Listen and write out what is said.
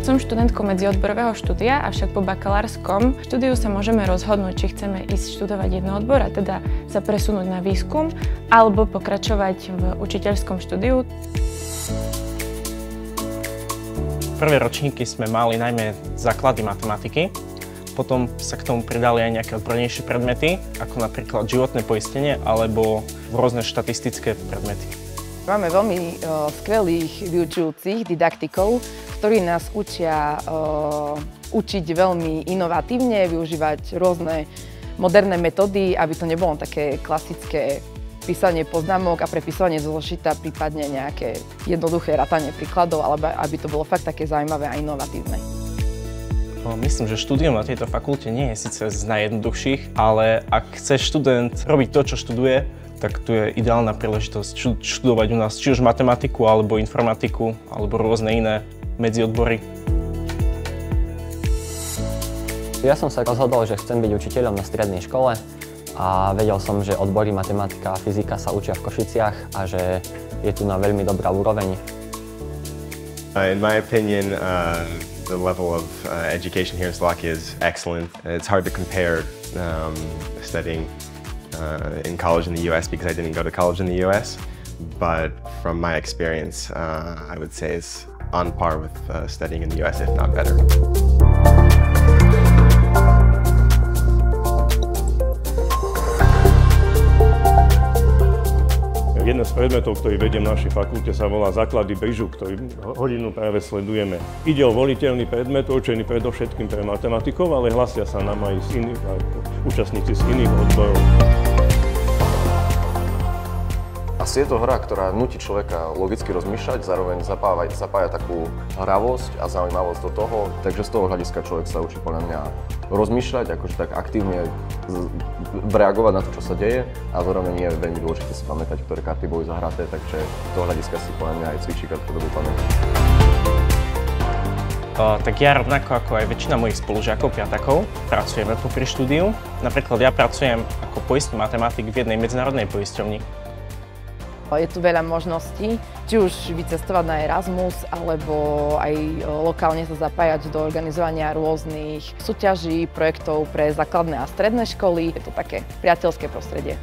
Som študentkou medziodborového štúdia, avšak po bakalárskom štúdiu sa môžeme rozhodnúť, či chceme ísť študovať jednoodbor, a teda sa presunúť na výskum, alebo pokračovať v učiteľskom štúdiu. Prvé ročníky sme mali najmä základy matematiky, potom sa k tomu pridali aj nejaké odbornejšie predmety, ako napríklad životné poistenie alebo rôzne štatistické predmety. Máme veľmi skvelých vyučujúcich didaktikov, ktorí nás učia učiť veľmi inovatívne, využívať rôzne moderné metódy, aby to nebolo také klasické písanie poznámok a prepisovanie zo zošita, prípadne nejaké jednoduché ratanie príkladov, alebo aby to bolo fakt také zaujímavé a inovatívne. Myslím, že štúdium na tejto fakulte nie je síce z najjednoduchších, ale ak chce študent robiť to, čo študuje, tak tu je ideálna príležitosť študovať u nás či už matematiku, alebo informatiku, alebo rôzne iné medziodbory. Ja som sa rozhodol, že chcem byť učiteľom na strednej škole a vedel som, že odbory matematika a fyzika sa učia v Košiciach a že je tu na veľmi dobrá úroveň. In my opinion, the level of education here in Slovakia is excellent. It's hard to compare studying in college in the US because I didn't go to college in the US, but from my experience, I would say it's on par with studying in the US, if not better. Jeden z predmetov, ktorý vediem na našej fakulte, sa volá Základy BIŽu, ktorý hodinu práve sledujeme. Ide o voliteľný predmet, určený predovšetkým pre matematikov, ale hlasia sa nám aj účastníci z iných odborov. Asi je to hra, ktorá nutí človeka logicky rozmýšľať, zároveň zapája takú hravosť a zaujímavosť do toho, takže z toho hľadiska človek sa učí podľa mňa rozmýšľať, akože tak aktívne reagovať na to, čo sa deje, a zároveň je veľmi dôležité si pamätať, ktoré karty boli zahraté, takže z toho hľadiska si podľa mňa aj cvičí krátkodobú pamäť. Tak ja rovnako ako aj väčšina mojich spolužiakov, piatakov, pracujeme popri štúdiu. Napríklad ja pracujem ako poistný matematik v jednej medzinárodnej poisťovni. Je tu veľa možností, či už vycestovať na Erasmus, alebo aj lokálne sa zapájať do organizovania rôznych súťaží, projektov pre základné a stredné školy. Je to také priateľské prostredie.